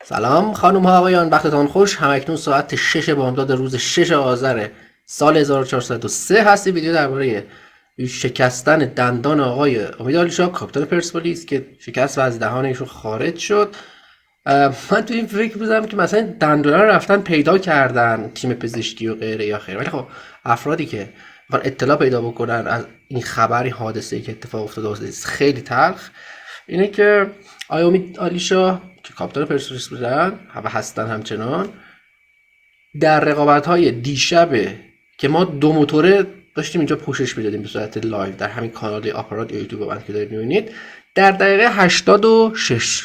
سلام خانم ها آقایان، وقتتان خوش. همکنون ساعت 6 بامداد روز 6 آذر سال 1403 هستی. ویدیو درباره شکستن دندان آقای امید عالیشاه کاپیتان پرسپولیس که شکست و از دهان ایشون خارج شد. من تو این فکر بودم که مثلا دندونا رو رفتن پیدا کردن تیم پزشکی و غیره یا خیر، ولی خب افرادی که میخوان اطلاع پیدا بکنن از این خبری حادثه‌ای که اتفاق افتاده خیلی تلخ اینه که آقای امید عالیشاه که کاپیتان پرسپولیس بودن و هستن همچنان، در رقابت‌های دیشب که ما دو موتوره داشتیم اینجا پوشش میدادیم به صورت لایو در همین کانال آپارات یا یوتیوب من که دارید می‌بینید، در دقیقه 86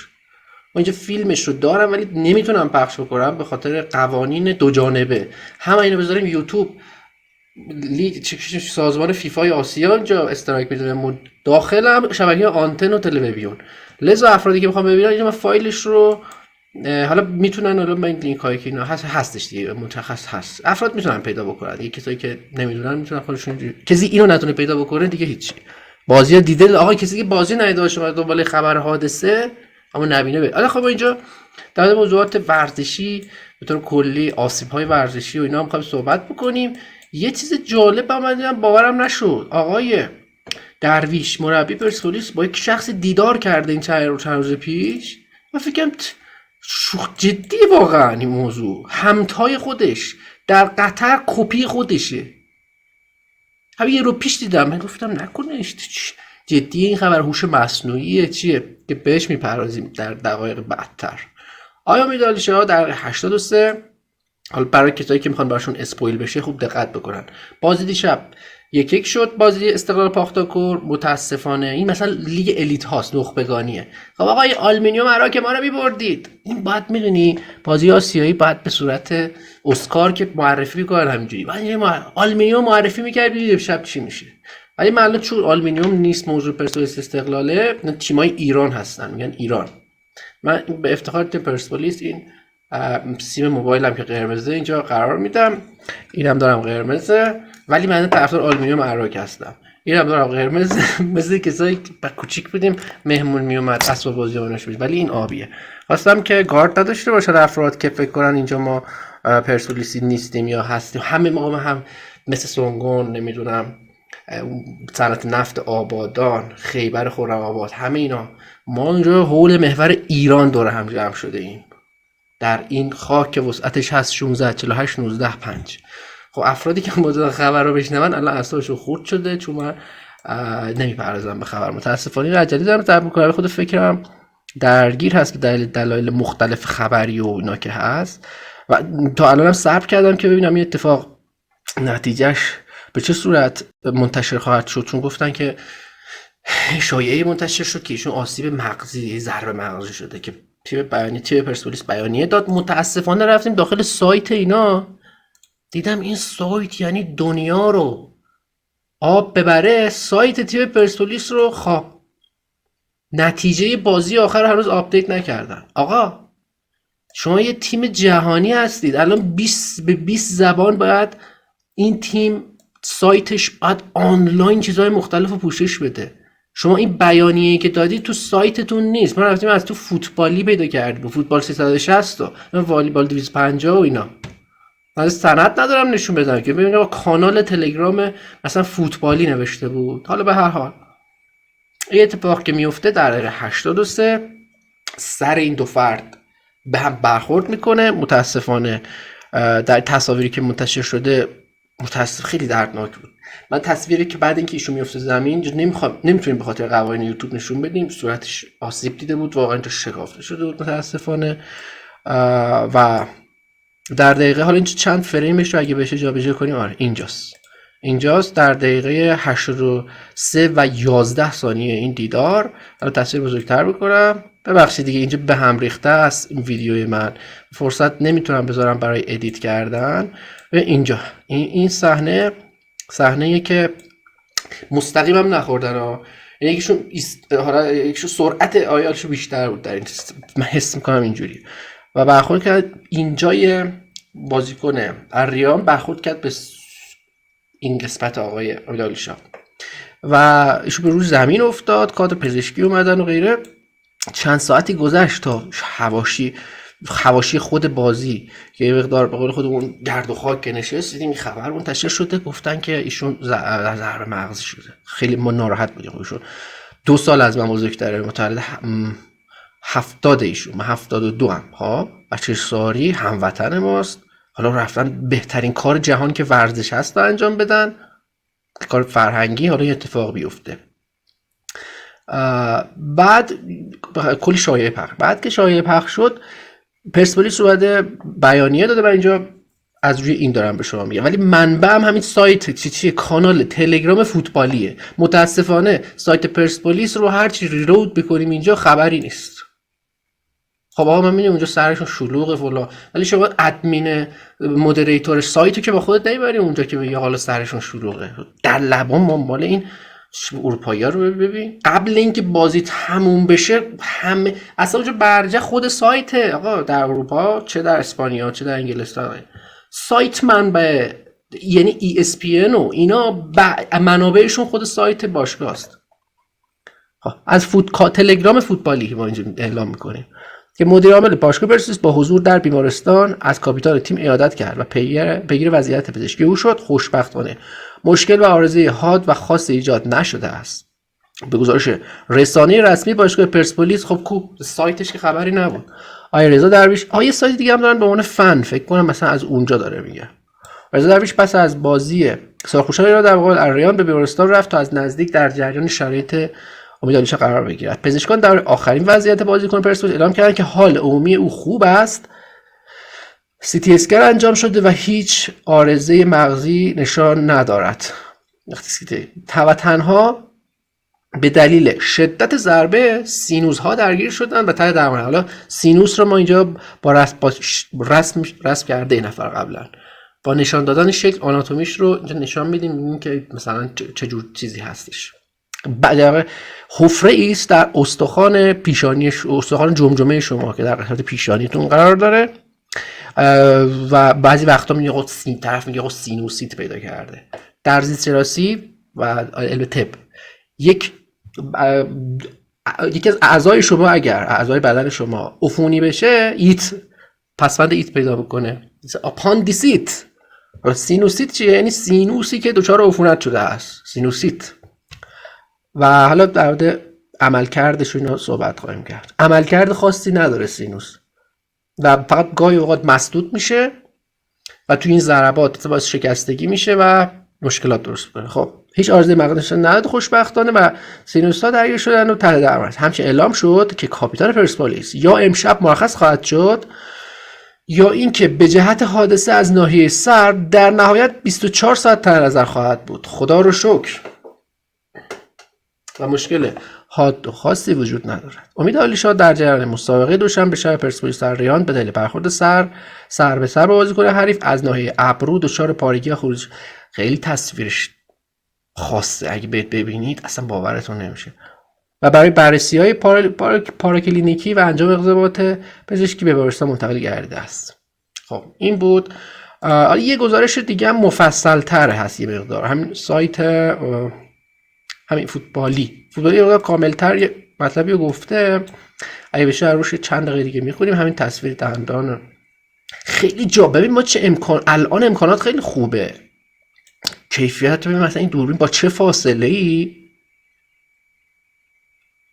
من اینجا فیلمش رو دارم ولی نمیتونم پخش بکنم به خاطر قوانین دو جانبه. هم اینو بذاریم یوتیوب، سازمان فیفای آسیا اینجا استرایک میده داخلم شبکه آنتن و تلویزیون، لذا افرادی که میخوام ببینن اینجا من فایلش رو حالا میتونن، حالا من لینک هایی که اینا هستش دیگه مشخص هست، افراد میتونن پیدا بکنن. دیگه کسایی که نمیدونن میتونن خودشون، کسی اینو نتونه پیدا بکنه دیگه هیچی. بازی دیده آقا، کسی که بازی ندیده باشه دنبال خبر حادثه اما نبینه به. حالا خب اینجا در مورد موضوعات ورزشی به طور کلی، آسیب‌های ورزشی و اینا هم می‌خوایم صحبت بکنیم. یه چیز جالب من دیدم باورم نشد، آقای درویش مربی پرسپولیس با یک شخص دیدار کرده این چند روز پیش. من فکرم جدی واقعا این موضوع همتای خودش در قطر کپی خودشه. همین یه رو پیش دیدم، من گفتم نکنه جدی این خبر هوش مصنوعیه چیه که بهش میپردازیم در دقایق بعدتر. آیا امید عالیشاه در 83، حالا برای کسایی که میخوان براشون اسپویل بشه خوب دقت بکنن، بازی دیشب 1-1 شد بازی استقلال پاختاکور. متاسفانه این مثلا لیگ الیت هاست، نخبگانیه. خب آقای آلومینیوم عراق ما رو میبردید، این بعد میدونی بازی آسیایی بعد به صورت اسکار که معرفی میکنن همینجوری، بعد آلومینیوم معرفی میکردید شب چی میشه. ولی معلومه چون آلومینیوم نیست موضوع پرسپولیس استقلاله، تیمای ایران هستن میگن ایران. من به افتخار تیم پرسپولیس این سیم موبایلم که قرمزه اینجا قرار میدم، اینم دارم قرمزه، ولی من طرفدار آلومینیوم عراق هستم. اینم دارم قرمز مثل کسایی که با کوچیک بودیم مهمون میومد اسباب بازی اوناش بود، ولی این آبیه. خواستم که گارد نداشته باشه افراد که فکر کنن اینجا ما پرسپولیسی نیستیم یا هستیم. همه ما هم مثل سونگون، نمیدونم صنعت نفت آبادان، خیبر خرم‌آباد، همه اینا ما اینجا حول محور ایران دور هم جمع شده ایم در این خاک که وسعتش هست 16 48 19 5. خب افرادی که موضوع خبر رو بشنون الان اعصابشون خورد شده، چون من نمیپردازم به خبر. متاسفانه عجله دارم تعریف می‌کنم، خود فکرم درگیر هست به دلایل مختلف خبری و اینا که هست و تا الانم صبر کردم که ببینم این اتفاق نتیجهش به چه صورت منتشر خواهد شد، چون گفتن که شایعه منتشر شد که ایشون آسیب مغزی، ضربه مغزی شده که تیم پرسپولیس بیانیه داد. متاسفانه رفتیم داخل سایت اینا دیدم این سایت یعنی دنیا رو آب ببره، سایت تیم پرسپولیس رو خواب نتیجه بازی آخر هنوز آپدیت نکردن. آقا شما یه تیم جهانی هستید، الان 20 زبان باید این تیم سایتش باید آنلاین چیزهای مختلف رو پوشش بده. شما این بیانیه‌ای که دادید تو سایتتون نیست. ما رفتیم از تو فوتبالی پیدا کردیم، فوتبال 360 و والیبال 250 و اینا. من سند ندارم نشون بدم که ببینید با کانال تلگرام مثلا فوتبالی نوشته بود. حالا به هر حال این اتفاق که میفته در دقیقه 83 سر این دو فرد به هم برخورد میکنه. متاسفانه در تصاویری که منتشر شده متاسف خیلی دردناک بود. من تصویری که بعد اینکه ایشون میفته زمین نمیتونیم به خاطر قوانین یوتیوب نشون بدیم، صورتش آسیب دیده بود، واقعا تو شکافته شده بود متاسفانه. و در دقیقه، حالا این چند فریمش رو اگه بشه جابجا کنیم، آره اینجاست در دقیقه 83 و 11 ثانیه این دیدار. حالا تصویر بزرگتر بکنم، ببخشید دیگه اینجا به هم ریخته است این ویدیوی من، فرصت نمیتونم بذارم برای ادیت کردن. و اینجا این صحنه‌ای که مستقیم هم نخوردن ها، یکیشون سرعت آیالشو بیشتر بود در این، من حس میکنم اینجوری و برخورد کرد اینجای بازیکن اریام، برخورد کرد به این قسمت آقای امید عالیشاه و ایشون به روی زمین افتاد. کادر پزشکی اومدن و غیره. چند ساعتی گذشت تا حواشی حواشی خود بازی که یه مقدار به قول خودمون گرد و خاک که نشست، دیدیم این خبر منتشر شده، گفتن که ایشون ضربه مغزی شده. خیلی ما ناراحت بودیم. ایشون 2 سال از من بزرگتره، متولد 70 ایشون، من 72 هم ها، بچه ساری هموطن ماست. حالا رفتن بهترین کار جهان که ورزش هست رو انجام بدن، کار فرهنگی، حالا یه اتفاق بیفته. بعد کلی شایعه پخش، بعد که شایعه پخش شد پرسپولیس اومده بیانیه داده و اینجا از روی این دارم به شما میگم، ولی منبعم همین سایت چی کانال تلگرام فوتبالیه. متاسفانه سایت پرسپولیس رو هر چی ریلود بکنیم اینجا خبری نیست. خب آقا من میدونم اونجا سرشون شلوغه فلان، ولی شما ادمین مودریتور سایتو که با خودت نمیبری اونجا که بگی حالا سرشون شلوغه. در لبان ما مال این اروپایی‌ها رو ببین، قبل اینکه بازی تموم بشه همه اصلا اونجا برجه خود سایته. آقا در اروپا چه در اسپانیا چه در انگلستان سایت منبع، یعنی ESPN و اینا منابعشون خود سایت باشگاه است. از تلگرام فوتبالی که ما اینجا اعلام میکنیم که مدیر عامل باشگاه پرسپولیس با حضور در بیمارستان از کاپیتان تیم عیادت کرد و پیگیر وضعیت پزشکی او شد. خوشبختانه مشکل و عارضه حاد و خاص ایجاد نشده است. به گزارش رسانه رسمی باشگاه پرسپولیس، خب کو سایتش که خبری نبود. آقای رضا درویش، یه سایت دیگه هم دارن به عنوان فن، فکر کنم مثلا از اونجا داره میگه. رضا درویش پس از بازی سرخوشحالی را در مقابل الریان به بیمارستان رفت تا از نزدیک در جریان شرایط امیدوارش قرار بگیرد. پزشکان در آخرین وضعیت بازیکن پرسپولیس اعلام کردند که حال عمومی او خوب است. CT اسکن انجام شده و هیچ عارضه مغزی نشان ندارد. و تنها به دلیل شدت ضربه سینوس‌ها درگیر شدن و ته درمان. حالا سینوس رو ما اینجا با رسم کرده این نفر قبلا با نشان دادن شکل آناتومیش رو اینجا نشان میدیم، میبینیم که مثلا چه جور چیزی هستش. بعد حفره است در استخوان پیشانی، استخوان جمجمه شما که در قسمت پیشانیتون قرار داره و بعضی وقتا میگه طرف میگه سینوسیت پیدا کرده. در زیست شناسی و علم طب یکی از اعضای شما اگر اعضای بدن شما عفونی بشه، ایت پسوند ایت پیدا بکنه، آپاندیسیت. سینوسیت چیه؟ یعنی سینوسی که دچار عفونت شده است، سینوسیت. و حالا در مورد عملکردش اینا صحبت خواهیم کرد. عملکرد خاصی نداره سینوس و فقط گاهی اوقات مسدود میشه و تو این ضربات باعث شکستگی میشه و مشکلات درست میکنه. خب هیچ عارضه مغزی نداره خوشبختانه و سینوس‌ها درگیر شدن و ته درمان. همچنین اعلام شد که کاپیتان پرسپولیس یا امشب مرخص خواهد شد یا اینکه به جهت حادثه از ناحیه سر در نهایت 24 ساعت تحت نظر خواهد بود. خدا رو شکر. و مشکل حاد و خاصی وجود ندارد. امید عالیشاه در جریان مسابقه دوشنبه شب پرسپولیس در ریان به دلیل برخورد سر به سر با بازیکن حریف از ناحیه ابرو دچار پارگی و خروج. خیلی تصویرش خاصه، اگه ببینید اصلا باورتون نمیشه. و برای بررسی‌های پاراکلینیکی و انجام اقدامات پزشکی به بیمارستان منتقل گردیده است. خب این بود. یه گزارش دیگه هم مفصل‌تر هست یه مقدار، همین سایت همین فوتبالی کاملتر یه مطلبی رو گفته. اگه بشه روش چند دقیقه دیگه میخونیم. همین تصویر دندان خیلی جا ببین ما چه الان امکانات خیلی خوبه، کیفیت ببین مثلا این دوربین با چه فاصله ای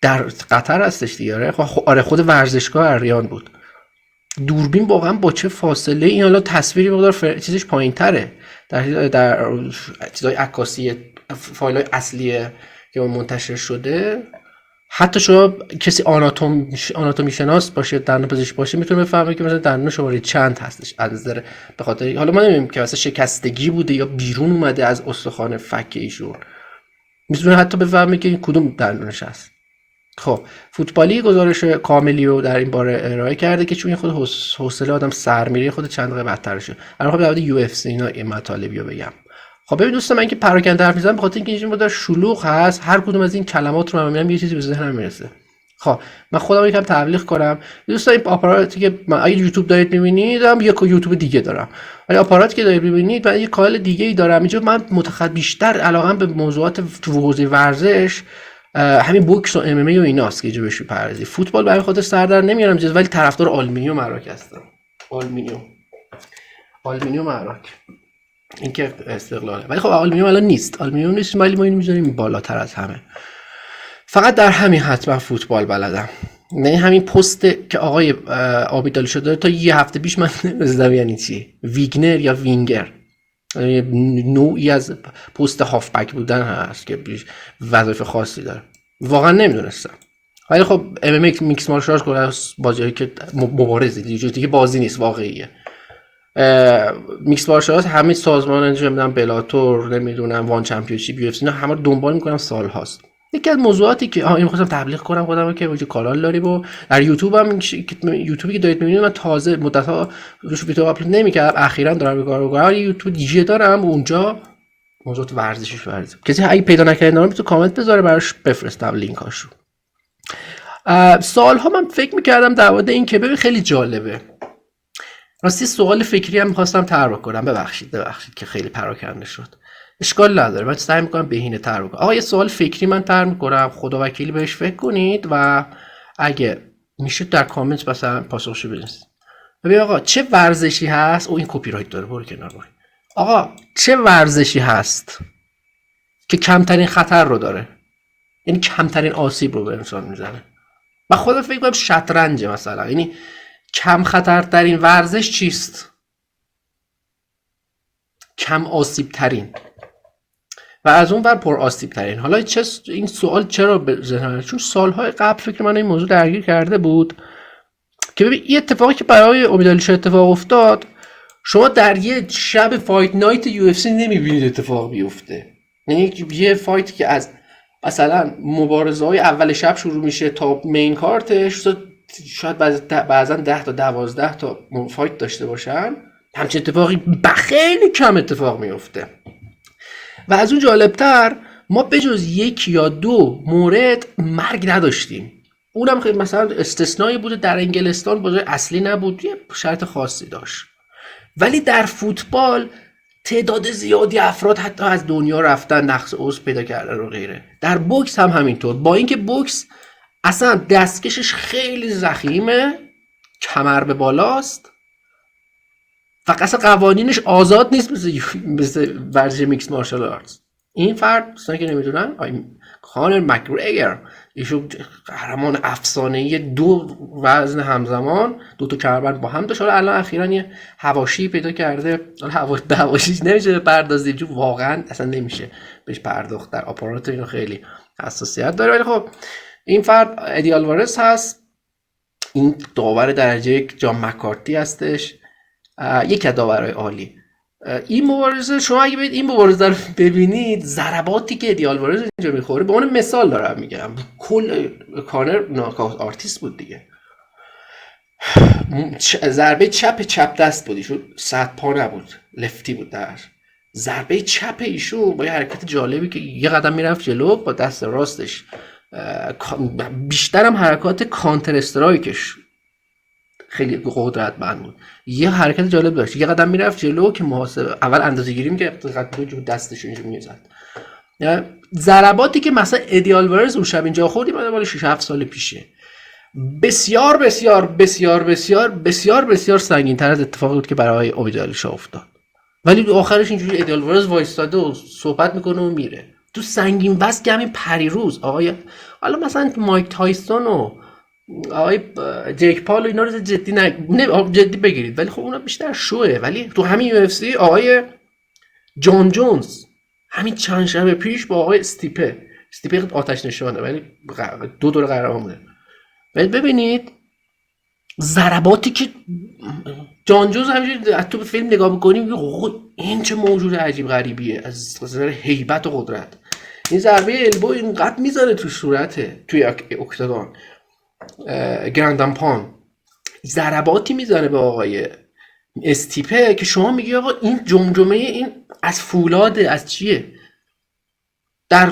در قطر هستش دیگه. آره خود ورزشگاه اریان بود. دوربین واقعا با چه فاصله این، حالا تصویری مقدار چیزش پایین‌تره در چیزای عکاسی فایل‌های اصلیه که منتشر شده. حتی شما کسی آناتومی شناس باشه، دندانپزشک باشه، میتونه بفهمه که مثلا دندون شماره چند هستش از نظر، به خاطر حالا ما نمی‌دونیم که مثلا شکستگی بوده یا بیرون اومده از استخوان فک ایشون، میتونه حتی بفهمه که این کدوم دندونش هست. خب فوتبالی گزارش کاملی رو در این باره ارائه کرده که چون خود حوصله آدم سر میره، خود چند دقیقه بدتر شه. الان خب در مورد UFC اینا این مطالبی رو بگم. خب ببین دوستان، من که پراکنده حرف میزنم به خاطر اینکه این شلوغ هست، هر کدوم از این کلمات رو من میگم یه چیزی به ذهنم میرسه. خب من خودم یکم تبلیغ کنم دوستان. این آپاراتی که من اگه یوتیوب دارید میبینید، هم یک یوتیوب دیگه دارم، ولی آپاراتی که دارید میبینید من یه کانال دیگه ای دارم. اینجا من بیشتر علاقم به موضوعات تو حوزه ورزش همین بوکس و ام ام ای و ایناست که بهش میپردازی. فوتبال برای خاطر سر در نمیارم جز، ولی طرفدار آلومینیوم عراق هستم. آلومینیوم عراق این که استقلاله، ولی خب آلومینیوم الان نیست، ولی ما اینو میذاریم بالاتر از همه. فقط در همین حتما فوتبال بلدم، نه همین پست که آقای آبیدالی شده تا یه هفته پیش من نمی‌دونم یعنی چی، ویگنر یا وینگر، نوعی از پست هافبک بودن هست که وظایف خاصی داره، واقعا نمیدونستم. ولی خب ام ام میکس مارشال آرتس بازیایی که مبارزه دیگه بازی نیست، واقعیه. میکس مارشال آرتس همه سازمان نمیدونم بلاتور، نمیدونم وان چمپیونشیپ، یو اف سی، اینا همه رو دنبال میکنم سال هاست. یکی از موضوعاتی که اینو خواستم تبلیغ کنم خودم که وجود کانال داریم و در یوتیوب هم یوتیوبی که دارید میبینید، من تازه مدت‌ها روش ویدیو آپلود نمی‌کردم، اخیراً دارم کار می‌کنم. یوتیوب دیجی دارم، اونجا موضوعات ورزشی کسی اگه پیدا نکرده تو کامنت بذاره براش بفرستم لینکاشو. سال‌ها من فکر می‌کردم در مورد این که ببین خیلی جالبه. راستی سوال فکری هم می‌خواستم طرح کنم، ببخشید که خیلی پراکنده شد. اشکال نداره، من سعی میکنم بهینه تر بکنم. آقا یه سوال فکری من طرح میکنم، خدا وکیلی بهش فکر کنید و اگه میشه در کامنت مثلا پاسخشو بدید. ببین آقا چه ورزشی هست، این کپی رایت داره، برو کنار برو. آقا چه ورزشی هست که کمترین خطر رو داره، یعنی کمترین آسیب رو به انسان میزنه؟ من خودم فکر کنم شطرنج مثلا، یعنی کم خطرترین ورزش چیست؟ کم آسیب ترین و از اون بر پر آسیب ترین. حالا این سوال چرا به ذهنم، چون سالهای قبل فکر من این موضوع درگیر کرده بود که ببین این اتفاقی که برای امیدعلی شاه اتفاق افتاد، شما در یه شب فایت نایت یو اف سی نمیبینید اتفاق بیفته. یعنی یه فایت که از مثلا مبارزه های اول شب شروع میشه تا مین کارتش، شاید بعضا 10 تا 12 تا فایت داشته باشن، همچین اتفاقی خیلی کم اتفاق میفته. و از اون جالبتر ما بجز یک یا دو مورد مرگ نداشتیم، اونم خیلی مثلا استثنایی بوده، در انگلستان بازی اصلی نبود، یه شرط خاصی داشت. ولی در فوتبال تعداد زیادی افراد حتی از دنیا رفتن، نقص عضو پیدا کردن و غیره. در بوکس هم همینطور، با اینکه بوکس اصلا دستکشش خیلی ضخیمه، کمر به بالاست و اصلا قوانینش آزاد نیست مثل ورزش میکس مارشال آرتس. این فرد اصلا که نمیدونن، کانر مک‌گریگر، ایشون قهرمان افسانه‌ای 2 وزن همزمان، 2 تا کمربند با هم داشت. حالا الان اخیراً یه حواشی پیدا کرده، حالا حواشیش نمیشه بپردازیم چون واقعا اصلا نمیشه بهش پرداخت، در آپارات اینو خیلی حساسیت داره. ولی خب این فرد ادی آلوارز هست، این داور درجه 1 جان مکارتی هستش، یک از داورای عالی. این مبارزه شما اگه برید این مبارزه رو ببینید، ضرباتی که ادی آلوارز اینجا میخوره، به عنوان مثال دارم میگم، کل کانر ناکاوت آرتیست بود دیگه، ضربه چپ دست بود، ایشون صد پا نبود، لفتی بود، در ضربه چپ ایشون با یه حرکت جالبی که یه قدم میرفت جلو با دست راستش، بیشترم حرکات کانتر استرایکش خیلی قدرتمند بود، یه حرکت جالب داشت، یه قدم میرفت جلو که محاسبه اول اندازه‌گیری می‌کرد، دقت کنید دستش اینجا میزد. ضرباتی که مثلا ادی آلوارز اون شب اینجا خورد، مال 6 7 سال پیشه، بسیار بسیار بسیار بسیار بسیار بسیار سنگین‌تر از اتفاقی بود که برای امیدعلی شاه افتاد. ولی آخرش اینجوری ادی آلوارز وایستاده و صحبت میکنه و میره. تو سنگین وزن که همین پریروز آقای، حالا مثلا مایک تایسون و آقای جیک پال و اینا رو جدی جدی بگیرید، ولی خب اونا بیشتر شوه. ولی تو همین یو اف سی آقای جان جونز همین چند شب پیش با آقای استیپه آتش نشانه، ولی 2 دور قهرمان بوده. ولی ببینید ضرباتی که جان جونز همینجوری تو فیلم نگاه بکنیم میگه این چه موجود عجیب غریبیه از نظر هیبت و قدرت. این ضربه البو اینقدر میذاره تو صورته، توی اکتاگون گراندم پان ضرباتی میزنه به آقای استیپه که شما میگی آقا این جمجمه این از فولاده، از چیه؟ در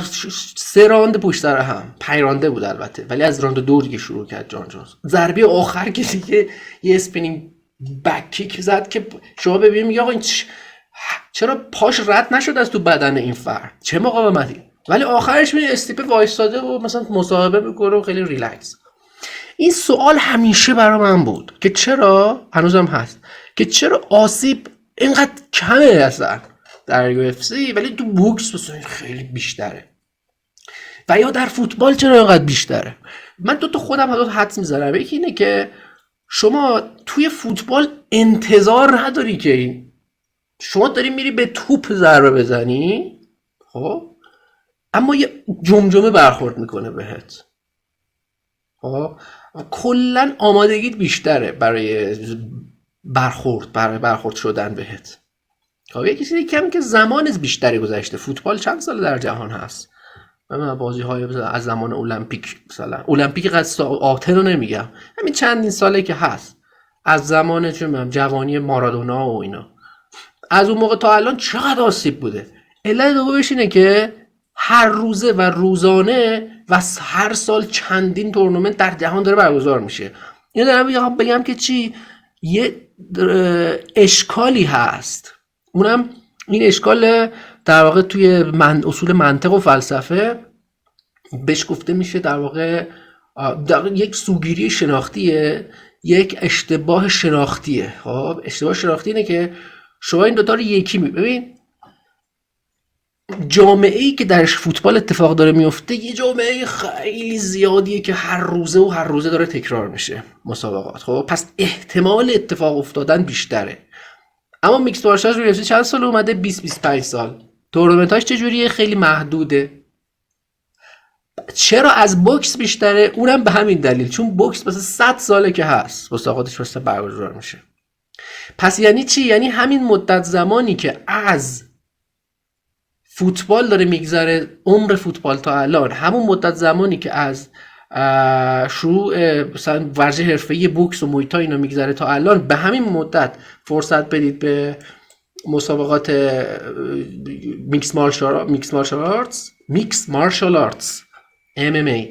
3 راند پشت سر هم، 5 رانده بود البته، ولی از راند 2 دیگه شروع کرد جان جونز. ضربه آخر که دیگه یه اسپینینگ بک کیک زد که شما ببینید میگه آقا این چرا پاش رد نشد از تو بدن این فرد، چه مقاومتی؟ ولی آخرش میره استیپه وایستاده و مثلا مصاحبه میکنه و خیلی ریلکس. این سوال همیشه برا من بود که چرا، هنوزم هست، که چرا آسیب اینقدر کمه اصلا در UFC ولی تو بوکس مثلا خیلی بیشتره، و یا در فوتبال چرا اینقدر بیشتره. من دو تا خودم حدس میزنم. یکی اینه که شما توی فوتبال انتظار نداری که این شما داری میری به توپ ضربه بزنی، خب اما یه جمجمه برخورد میکنه بهت، خب کلا آمادگیت بیشتره برای برخورد شدن بهت. خب یه چیزی کمی که زمان بیشتری گذشته. فوتبال چند سال در جهان هست؟ من بازی های از زمان المپیک، مثلا المپیک قصد آتن رو نمیگم، همین چندین ساله که هست، از زمان جوانی مارادونا و اینا، از اون موقع تا الان چقدر آسیب بوده. علت دومش اینه که هر روزه و روزانه و هر سال چندین تورنمنت در جهان داره برگزار میشه. اینو دارم بگم که چی، یه اشکالی هست، اونم این اشکال در واقع توی اصول منطق و فلسفه بهش گفته میشه در واقع یک سوگیری شناختیه، یک اشتباه شناختیه. خب اشتباه شناختی اینه که شما این دوتا رو یکی ببین، جامعه ای که درش فوتبال اتفاق داره میفته یه جامعه خیلی زیادیه که هر روزه داره تکرار میشه مسابقات، خب پس احتمال اتفاق افتادن بیشتره. اما میکس مارشال روی UFC چند سال اومده؟ 20-25 سال. تورنمنتاش چجوریه؟ خیلی محدوده. چرا از بوکس بیشتره؟ اونم به همین دلیل، چون بوکس مثلا 100 ساله که هست مسابقاتش مثلا برگزار میشه. پس یعنی چی؟ یعنی همین مدت زمانی که از فوتبال داره میگذره، عمر فوتبال تا الان، همون مدت زمانی که از شروع مثلا ورزش حرفه‌ای بوکس و موی تای اینا میگذره تا الان، به همین مدت فرصت بدید به مسابقات میکس مارشال آرتس MMA،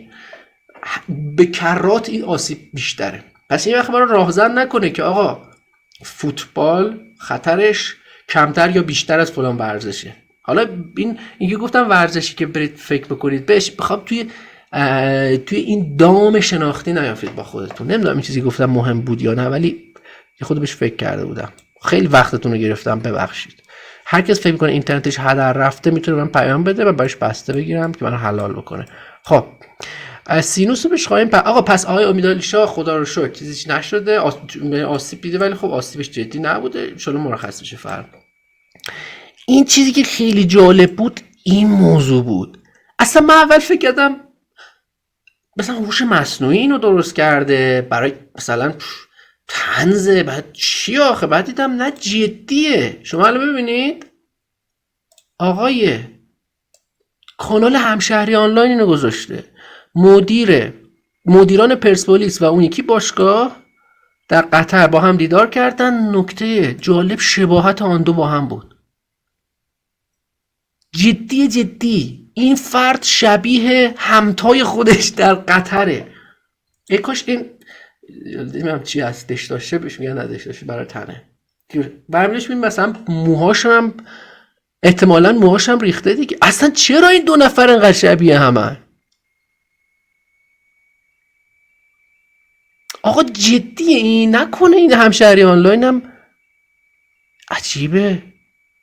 به کرات این آسیب بیشتره. پس این وقت برای راهزن نکنه که آقا فوتبال خطرش کمتر یا بیشتر از فلان ورزشه. حالا این که گفتم ورزشی که برید فکر بکنید بهش، بخوام توی این دام شناختی نیافید با خودتون. نمیدونم این چیزی گفتم مهم بود یا نه، ولی خودم بهش فکر کرده بودم. خیلی وقتتون رو گرفتم، ببخشید. هر کس فکر میکنه اینترنتش هدر رفته میتونه من پیام بده و براش بسته بگیرم که من حلال بکنه. خب سینوس رو بخوایم آقا، پس آقای امیدعلی شاه خدا رو شکر چیزیش نشده، آسیب دیده ولی خب آسیبش جدی نبوده، ان شاء الله مرخص بشه فردا. این چیزی که خیلی جالب بود این موضوع بود. اصلا من اول فکر کردم مثلا هوش مصنوعی اینو درست کرده برای مثلا طنزه، بعد چی آخه، بعد دیدم نه جدیه. شما الان ببینید آقای کانال همشهری آنلاین اینو گذاشته، مدیران پرسپولیس و اون یکی باشگاه در قطر با هم دیدار کردن. نکته جالب شباهت آن دو با هم بود. جدی این فرد شبیه همتای خودش در قطره. ای کاش این نمیدونم چی هستش داشته بهش میگن نداشته داشته برای تنه برمیدش ببین مثلا موهاشم احتمالاً موهاشم ریخته دیگه. اصلا چرا این دو نفر انقدر شبیه همن؟ آقا جدیه این؟ نکنه این همشهری آنلاین هم عجیبه.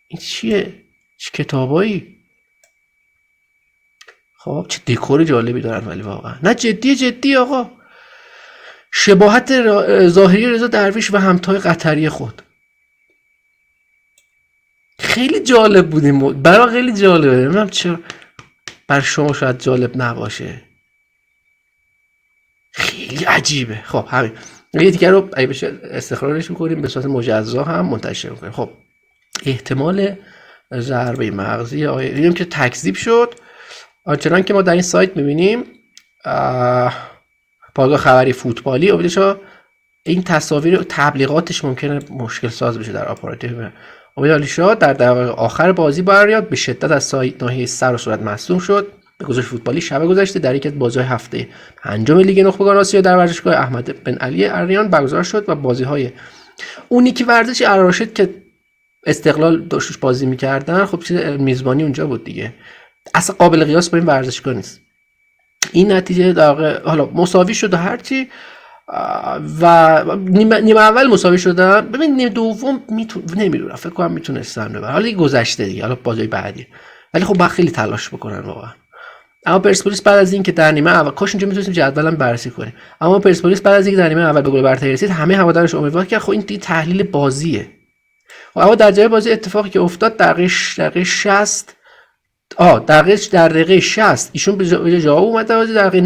این چیه؟ چه کتابایی؟ خب چه دکور جالبی دارن ولی واقعا نه جدی آقا. شباهت ظاهری رضا درویش و همتای قطری خود خیلی جالب بودیم، برای خیلی جالبه. نمیدونم چرا بر شما شاید جالب نباشه، خیلی عجیبه. خب همین یه دیگه رو اگه بشه استخراجش میکنیم به صورت مجزا هم منتشر میکنیم. خب احتمال ضربه مغزی دیدیم که تکذیب شد، آنچنان که ما در این سایت میبینیم پایگاه خبری فوتبالی امیدشا این تصاویر تبلیغاتش ممکنه مشکل ساز بشه در آپاراتور. امیدعلی شاه در دقایق آخر بازی باریاد به شدت از ناحیه سر و صورت مصدوم شد. به گزارش فوتبالی شب گذشته در یکی از بازی‌های هفته پنجم لیگ نخبگان آسیا در ورزشگاه احمد بن علی اریان برگزار شد و بازی‌های اونی که ورزش ارارشد که استقلال داشتش بازی می‌کردن، خب چیز میزبانی اونجا بود دیگه، اصلا قابل قیاس با این ورزشگاه نیست. این نتیجه در واقع حالا مساوی شد و هرچی و نیمه اول مساوی شدن. ببین نیمه دوم نمیدونم، فکر کنم میتونستن ببرن، حالا گذشته دیگه، حالا بازی بعدی، ولی خب باید خیلی تلاش بکنن واقعا. اما پرسپولیس بعد از اینکه در نیمه اول، کاش اینجا میتونستیم جدولم بررسی کنیم، اما پرسپولیس بعد از اینکه در نیمه اول به گل برتری رسید همه هوادارش امیدوار که خب این تحلیل بازیه. اما در جای بازی اتفاقی که افتاد دقیقه 60 در دقیقه 60 ایشون به جا اومد بازی. دقیقه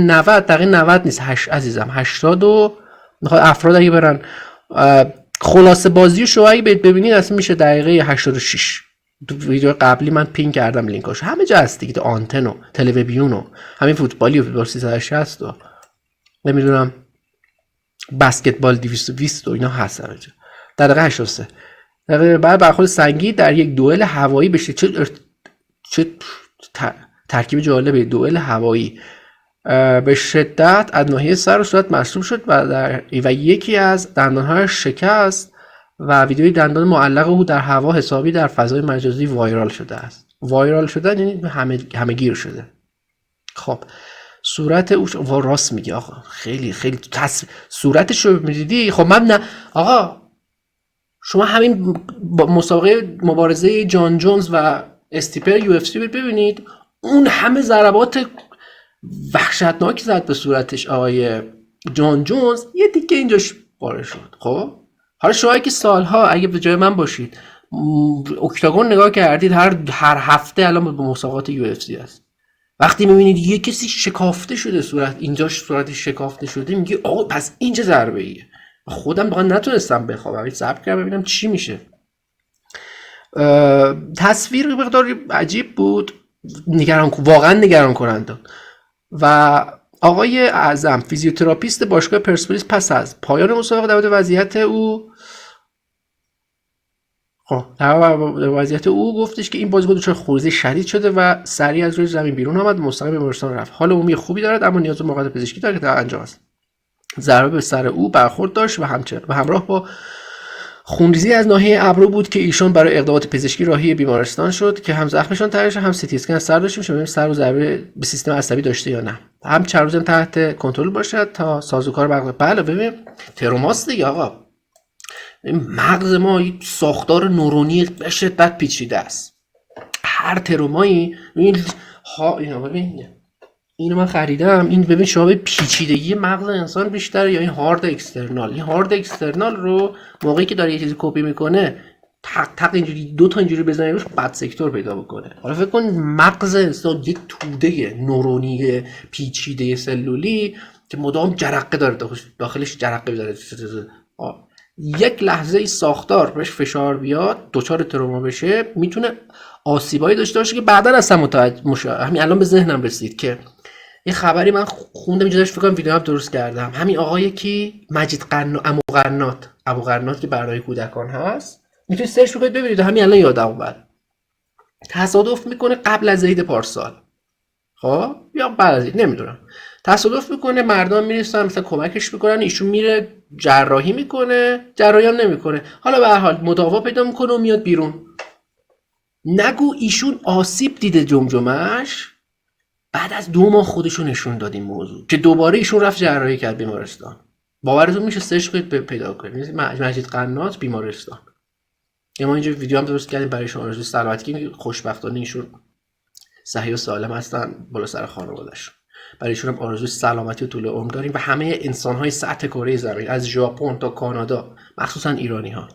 90 نیست عزیزم، 80 و میخواد افراد اگه برن خلاصه بازی شو اگه ببینید اصلا میشه دقیقه 86. تو ویدیو قبلی من پین کردم لینکاشو، همه جا هست دیگه، تو آنتن و تلویزیون و همین فوتبالی و فوتبال 360 و نمیدونم بسکتبال 220 و اینا هست همه جا. دقیقه 83 بعد برخورد سنگین در یک دوئل هوایی بشه. چه ترکیب جالبه، دوئل هوایی به شدت از ناحیه سر و صورت مصدوم شد و یکی از دندانهایش شکست و ویدیوی دندان معلق او در هوا حسابی در فضای مجازی وایرال شده است. وایرال شدن یعنی همه گیر شده. خب صورت او راست میگه آقا، خیلی صورتش رو میدیدی. خب من نه آقا، شما همین مبارزه جان جونز و استیپر یو اف سی ببینید، اون همه ضربات وحشتناکی زد به صورتش آقای جان جونز، یه دیگه اینجاش پاره شد. خب حالا شما که سالها اگه به جای من باشید اکتاگون نگاه کردید، هر هفته الان به مسابقات یو اف سی هست، وقتی میبینید یه کسی شکافته شده اینجاش صورتش شکافته شده، میگی آقا پس این چه ضربه ایه. خودم واقعا نتونستم بخوابم، صبر کردم ببینم چی میشه. تصویر مقداری عجیب بود، واقعا نگران کننده. و آقای اعظم فیزیوتراپیست باشگاه پرسپولیس پس از پایان مسابقه در مورد وضعیت او گفتش که این بازیکن دچار خروزی شدید شده و سریع از روی زمین بیرون آمد، مستقیم به بیمارستان رفت. حال عمومی خوبی دارد اما نیاز به مراقبت پزشکی دارد که در انجام است. ضربه به سر او برخورد داشت و همراه با خونریزی از ناحیه ابرو بود که ایشان برای اقدامات پزشکی راهی بیمارستان شد که هم زخمشان تحریش، هم سی تی اسکن سر داشته میشه، ببینیم سر و ضربه به سیستم عصبی داشته یا نه، هم چند روز تحت کنترل باشد تا سازوکار برقرار. بله ببین تروماست دیگه آقا، مغز ما یک ساختار نورونی به شدت پیچیده است. هر ترومایی اینا ببین، اینو من خریدم، این ببین شما به پیچیدگی مغز انسان بیشتره یا این هارد اکسترنال. این هارد اکسترنال رو موقعی که داره یه چیزی کپی میکنه تق اینجوری دو تا اینجوری بزنه روش بد سکتور پیدا بکنه. حالا فکر کن مغز انسان یک توده نورونی پیچیده سلولی که مدام جرقه داره، داخلش جرقه میزنه، یک لحظه ای ساختار بهش فشار بیاد دچار تروما بشه، میتونه آسیبایی داشته باشه که بعدا اصلا همین الان به ذهنم رسید که یه خبری من خوندم اینجا داشت، فکر کنم ویدیو هم درست کردم، همین آقای کی مجید ابو قرنات که برای کودکان هست، میتونید سرچ بکنید ببینید، همین الان یادم اومد. تصادف میکنه قبل از عید پارسال، خب یا بعد از عید نمیدونم، تصادف میکنه، مردم میرسن مثلا کمکش میکنن، ایشون میره جراحی میکنه، جراحی هم نمیکنه، حالا به هر حال مداوا پیدا میکنه و میاد بیرون. نگو ایشون آسیب دیده جمجمه‌اش، بعد از 2 ماه خودشون نشون داد این موضوع که دوباره ایشون رفت جراحی کرد بیمارستان. باورتون میشه سرچ کنید پیدا کنید مجید قنات بیمارستان. ما اینجا ویدیو هم درست کردیم برای شما، آرزوی سلامتی که خوشبختانه ایشون صحیح و سالم هستن بالا سر خانواده‌شون. برای ایشون هم آرزوی سلامتی و طول عمر داریم و همه انسان‌های سطح کره زمین از ژاپن تا کانادا، مخصوصا ایرانی‌ها.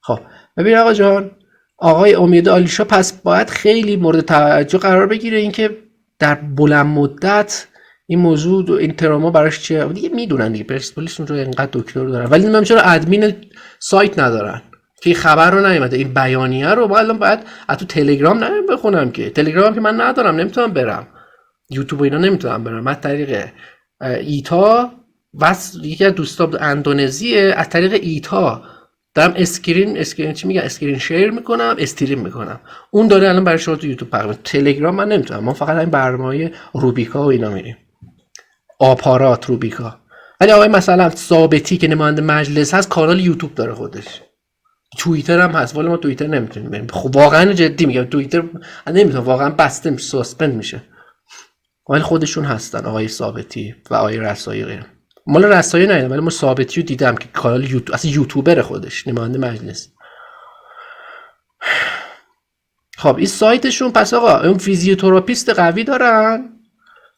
خب ببین آقا جان، آقای امید عالیشا پس باید خیلی مورد توجه قرار بگیره اینکه در بلند مدت این موضوع این تروما براش چیه دیگه میدونن دیگه، پرسپولیس اونجا اینقدر دکتر دارن، ولی نمیدونم چرا ادمین سایت ندارن که خبر رو نیومده، این بیانیه رو ما الان باید از تو تلگرام بخونم که تلگرام که من ندارم، نمیتونم برم یوتیوب اینا، نمیتونم برم من طریق ایتا و یکی از دوستان اندونزیه، از طریق ایتا دارم اسکرین چی میگن، اسکرین شیر میکنم، استریم میکنم، اون داره الان برای شما تو یوتیوب پخش. تلگرام من نمیتونم، ما فقط این برنامه‌های روبیکا و اینا میریم، آپارات روبیکا. ولی آقای مثلا ثابتی که نماینده مجلس هست کانال یوتیوب داره خودش، توییتر هم هست، ولی ما توییتر نمیتونیم بریم. خب واقعا جدی میگم توییتر نمیتونم، واقعا بسته میشه، ساسپند میشه. ولی خودشون هستن، آقای ثابتی و آقای رسایی غیره. مال رسایی ندیدم ولی ما ثابتی رو دیدم که کانال یوتیوب، اصلا یوتیوبر خودش، نماینده مجلس. خب این سایتشون، پس آقا اون فیزیوتراپیست قوی دارن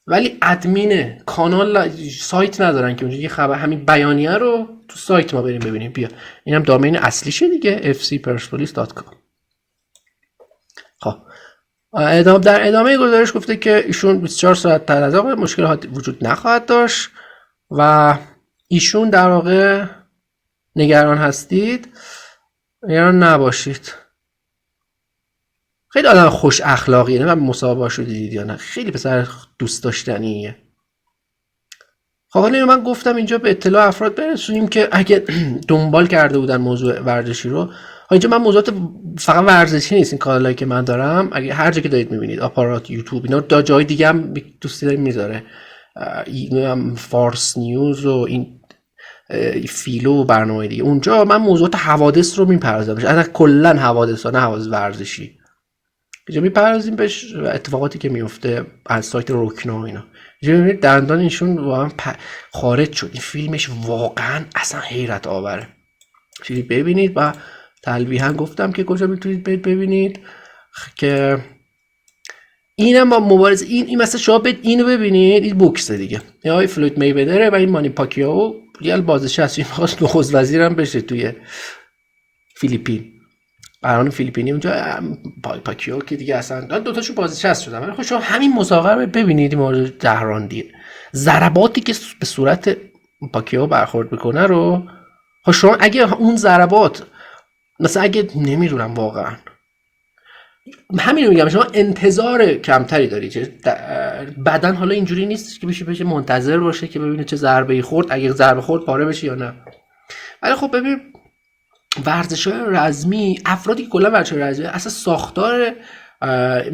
ولی ادمین کانال سایت ندارن که اونجا یه خبر همین بیانیه رو تو سایت ما بریم ببینیم. بیا اینم دامین اصلیشه دیگه، fcpersepolis.com. خب در ادامه گزارش گفته که ایشون 24 ساعت بعد از آن مشکلاتی وجود نخواهد داشت و ایشون در واقع نگران هستید، نگران نباشید. خیلی آدم خوش اخلاقیه، نه من مصاحبه شو دیدید یا نه، خیلی پسر دوست داشتنیه. خب حالا من گفتم اینجا به اطلاع افراد برسونیم که اگه دنبال کرده بودن موضوع ورزشی رو، اینجا من موضوعات فقط ورزشی نیست این کانالایی که من دارم، اگه هر جا که دارید میبینید آپارات، یوتیوب، اینا دا جای دیگه هم دوستی داریم میذاره، فارس نیوز و این فیلو و برنامه دیگه، اونجا من موضوعات حوادث رو میپردازم، اصلا کلا حوادث ها، نه حوادث ورزشی، اینجا میپردازیم بهش و اتفاقاتی که میفته از سایت روکنا و اینا. اینجا میبینید دندان ایشون واقعا خارج شد، این فیلمش واقعا اصلا حیرت آوره. چیزی ببینید و تلویحا گفتم که کجا میتونید ببینید که اینم با مبارزه این مثلا شما اینو ببینید، این بوکس دیگه، یا آقای فلوید میویدر و این مانی پاکیائو، یه بازنشسته این خواست نخست وزیرم بشه توی فیلیپین، قرار فیلیپینی اونجا پاکیائو که دیگه اصلا دو تاشون بازنشسته شدن. ولی خب شما همین مسابقه رو ببینید، این مورد دهراندیه، ضرباتی که به صورت پاکیائو برخورد میکنه رو، خب شما اگه اون ضربات مثلا اگه نمیدونم واقعا همین رو میگم، شما انتظار کمتری داری، چه بدن حالا اینجوری نیست که بشه منتظر باشه که ببینه چه ضربه‌ای خورد، اگه ضربه خورد پاره بشه یا نه. ولی خب ببین ورزش‌های رزمی، افرادی که کلا ورزش‌های رزمی اصلا ساختار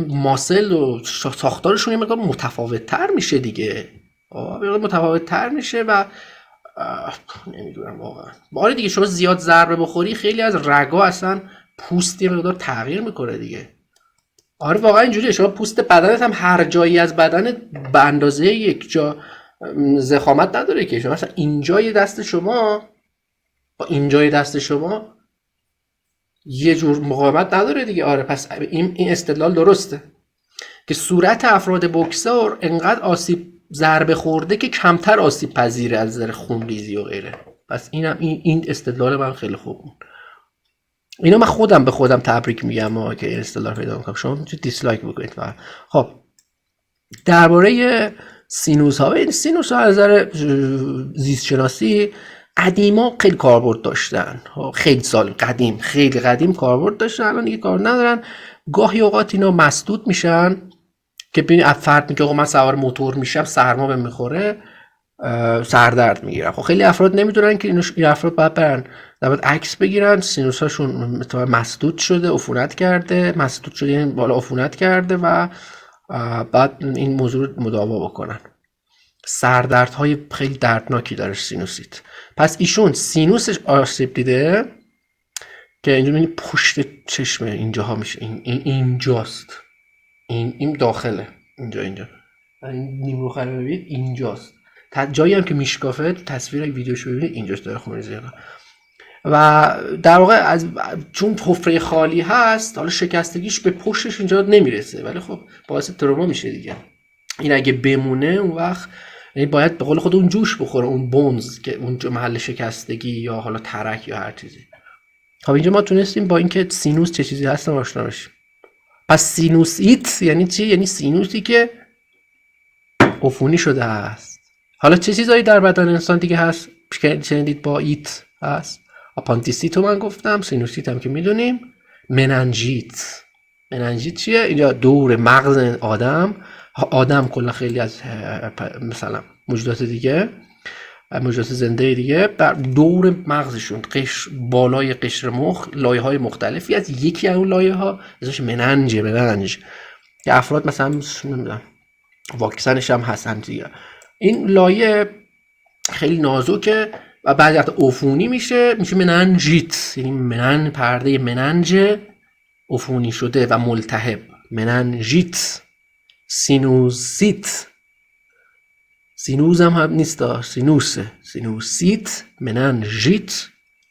ماسل و ساختارشون یه مقدار متفاوت‌تر میشه دیگه، متفاوت‌تر میشه و نمیدونم واقعا. آره دیگه شما زیاد ضربه بخوری خیلی از رگا اصلا پوست یه مقدار تغییر میکنه دیگه. آره واقعا اینجوریه، شما پوست بدنت هم هر جایی از بدن به اندازه یک جا ضخامت نداره که شما مثلا اینجای دست شما با اینجای دست شما یه جور مقاومت نداره دیگه. آره پس این استدلال درسته که صورت افراد بوکسور انقدر آسیب ضربه خورده که کمتر آسیب پذیره از نظر خونریزی و غیره. پس این استدلال من خیلی خوب بود. اینا من خودم به خودم تبریک میگم که این استدلال پیدا میکنم، شما میتونید دیسلایک بکنید. خب درباره سینوس ها، این سینوس ها از نظر زیست شناسی قدیما خیلی کاربرد داشتن، خیلی سال قدیم، خیلی قدیم کاربرد داشتن، الان دیگه کار ندارن. گاهی اوقات اینا مسدود میشن که ببینید فرد میگه آقا من سوار موتور میشم سرما بهم میخوره سردرد میگیرم. خب خیلی افراد نمیدونن که این افراد باید برن باید عکس بگیرن، سینوس هاشون مسدود شده، عفونت کرده، مسدود شده یعنی بالا عفونت کرده و بعد این موضوع رو مداوا بکنن. سردردهای خیلی دردناکی داره سینوسیت. پس ایشون سینوسش آسیب دیده که اینجا میبینی پشت چشم اینجاها میشه، اینجاست، این داخله، اینجا این نیمرو خاله ببینید اینجاست، جایی هم که میشکافه تصویر ویدیوشو ببینید اینجاست داره خونریزی و در واقع چون حفره خالی هست حالا شکستگیش به پشتش اینجا نمیرسه، ولی خب باعث تروما میشه دیگه. این اگه بمونه اون وقت یعنی باید به قول خود اون جوش بخوره، اون بونز که اون محل شکستگی یا حالا ترک یا هر چیزی. خب اینجا ما تونستیم با اینکه سینوس چه چیزی هست آشنا بشیم. پس سینوسیت یعنی چی؟ یعنی سینوسی که عفونی شده است. حالا چه چیزایی در بدن انسان دیگه هست که شنیدید با ایت هست؟ آپاندیسیت رو من گفتم، سینوسیت هم که میدونیم، مننژیت. مننژیت چیه؟ اینجا دور مغز آدم کلا خیلی از مثلا موجودات دیگه، موجودات زنده دیگه در دور مغزشون بالای قشر مخ لایه‌های مختلفی از یکی از اون لایه‌ها اسمش مننج که افراد مثلا نمیدونم واکسنش هم هستن دیگه. این لایه خیلی نازکه و بعضی وقتا عفونی میشه مننژیت، یعنی منن پرده مننج عفونی شده و ملتهب، مننژیت. سینوزیت، سینوز هم نیست، سینوسه، سینوسیت، مننژیت،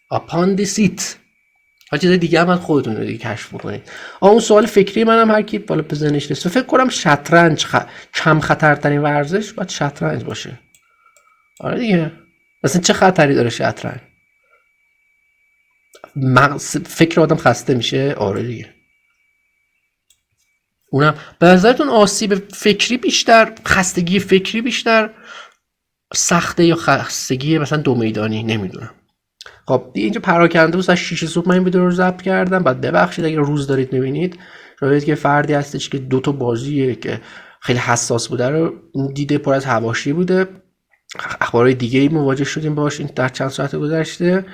آپاندیسیت. هر چیز دیگه هم خودتون رو دیگه کشف بکنید. اون سوال فکری منم هر کی بالا بزنش رسید. فکر کنم شطرنج کم خطرترین ورزش باید شطرنج باشه. آره دیگه. مثلا چه خطری داره شطرنج؟ فکر آدم خسته میشه. آره دیگه. اونم به نظرتون آسیب فکری بیشتر، خستگی فکری بیشتر سخته یا خستگی مثلا دو میدانی؟ نمیدونم. خب اینجا پراکنده بود. از 6 صبح من این ویدیو رو ضبط کردم. بعد ببخشید اگه روز دارید میبینید، شاید که فردی هستش که دو تا بازیه که خیلی حساس بوده رو دیده، پر از حواشی بوده، اخبارهای دیگه ای مواجه شدیم باش این در چند ساعت گذشته.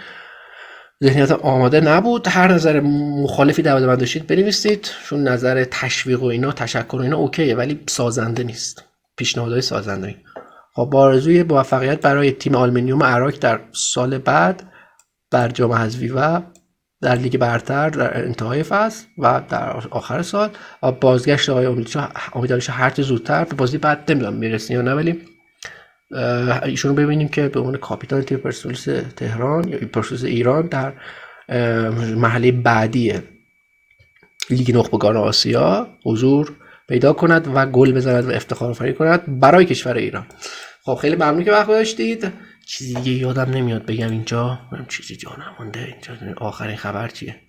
ذهنیت آماده نبود. هر نظر مخالفی در مورد من داشتید بنویسید، چون نظر تشویق و اینا، تشکر و اینا اوکیه، ولی سازنده نیست. پیشنهادهای سازنده نیست. خب با آرزوی موفقیت برای تیم آلومینیوم عراق در سال بعد در جام حذفی و در لیگ برتر در انتهای فصل و در آخر سال، و بازگشت آقای امیدوارش هر چه زودتر. به بازی بعد نمیدونم میرسیم یا نه، ولی ایشون رو ببینیم که به عنوان کاپیتان تیم پرسپولیس تهران یا پرسپولیس ایران در مرحله بعدی لیگ نخبگان آسیا حضور پیدا کند و گل بزند و افتخار آفرینی کند برای کشور ایران. خب خیلی ممنون که وقت گذاشتید. چیزی دیگه یادم نمیاد بگم اینجا، چیزی جا نمونده. اینجا آخرین خبر چیه؟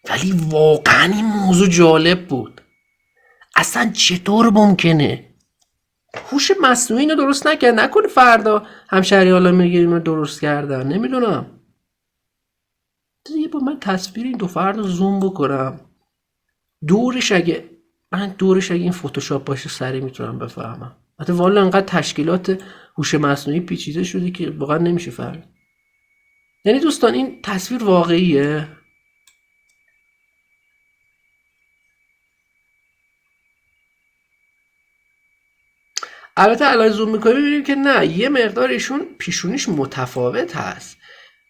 ولی واقعا این موضوع جالب بود. اصلا چطور ممکنه هوش مصنوعی اینو درست نکرد؟ نکنه فردا همشهری حالا میگه اینو درست کردن، نمیدونم. دیگه با من تصویر این دو فرد رو زوم بکنم دورش، اگه این فتوشاپ باشه سریع میتونم بفهمم. حتی والا انقدر تشکیلات هوش مصنوعی پیچیده شده که واقعا نمیشه فهمید. یعنی دوستان این تصویر واقعیه؟ البته الان زوم میکنیم میبینیم که نه، یه مقدار ایشون پیشونیش متفاوت هست.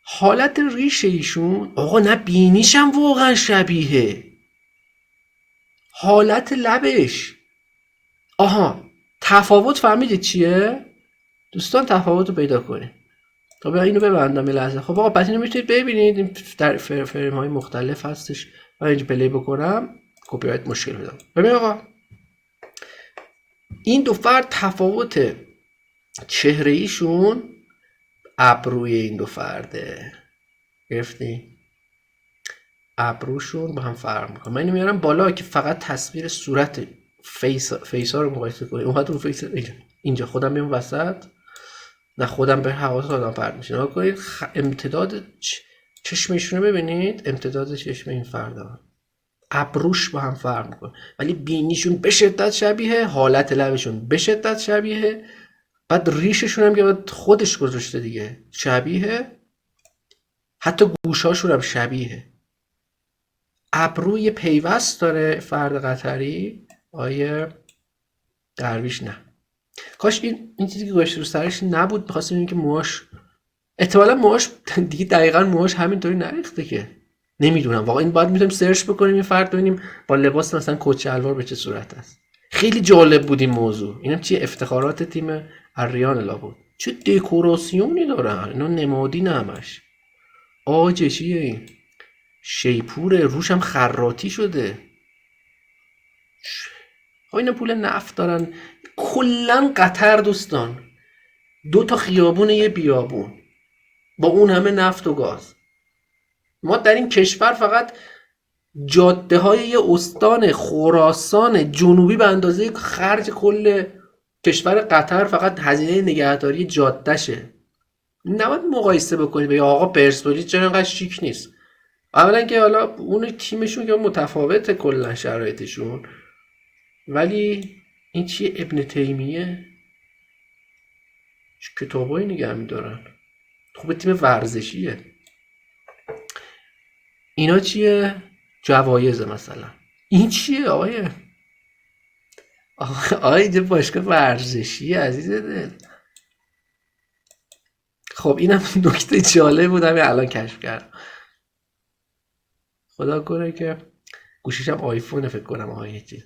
حالت ریش ایشون، آقا نه، بینیش هم واقعا شبیه. حالت لبش، آها تفاوت فهمیدید چیه؟ دوستان تفاوت رو پیدا کنید. خب اینو ببندم یه لحظه. خب آقا پس اینو میتونید ببینید، این در فریم های مختلف هستش. من اینجا پلی بکنم کپی رایت مشکل بدم. ببین آقا این دو فرد تفاوت چهره ایشون ابروی این دو فرده، گرفتی؟ ابروشون با هم فرق میکنه. من اینو میارم بالا که فقط تصویر صورت فیس ها رو مقایسه کنید. اون رو فیس اینجا خودم میام وسط، نه خودم به حواس آدم پرت میشه. نگاه کنید امتداد چشمشون رو ببینید، امتداد چشم این فردا، ابروش با هم فرق میکنه، ولی بینیشون به شدت شبیه، حالت لبشون به شدت شبیه، بعد ریششون هم که خودش گذاشته دیگه شبیه، حتی گوشاشون هم شبیه. ابروی پیوست داره فرد قطری، آیه درویش نه. کاش این چیزی که گذاشته رو سرش نبود. می‌خواستم ببینیم که موهاش، احتمالاً موهاش دیگه دقیقاً موهاش همینطوری نریخته که، نمیدونم واقعا. این باید میتونیم سرچ بکنیم این فرد ببینیم با لباس مثلا کت شلوار به چه صورت است. خیلی جالب بود این موضوع. اینم چیه؟ افتخارات تیم اریان لابد. چه دکوراسیونی دارن اینا، نمادین همش. آجه چیه این؟ شیپور روش هم خراطی شده. اینا پول نفت دارن. کلن قطر دوستان 2 تا خیابون یه بیابون با اون همه نفت و گاز. ما در این کشور فقط جاده های یه استان خراسان جنوبی به اندازه خرج کل کشور قطر فقط هزینه نگهداری جاده شه. نباید مقایسه بکنید بگید آقا پرسپولیس چرا انقدر شیک نیست. اولا که حالا اون تیمشون که متفاوته کلا شرایطشون، ولی این چیه؟ ابن تیمیه کتابایی نگه می‌دارن. خوب تیم ورزشیه. اینا چیه؟ جوایز مثلا. این چیه آقای؟ آقای اینجا باشگاه ورزشیه عزیز دل. خب اینم نکته جالب بود، همین الان کشف کردم. خدا کنه که گوشیشم آیفونه فکر کنم. یه چیز،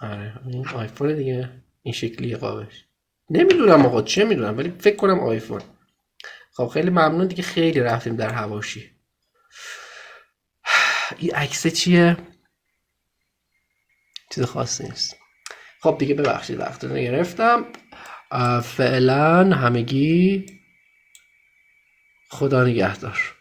آره این آیفون دیگه، این شکلیه قابش. نمیدونم آقا چه میدونم، ولی فکر کنم آیفون. خب خیلی ممنون دیگه، خیلی رفتیم در حواشی. این عکس چیه؟ چیز خاصی نیست. خب دیگه ببخشید وقت رو گرفتم. فعلا همگی خدا نگهدار.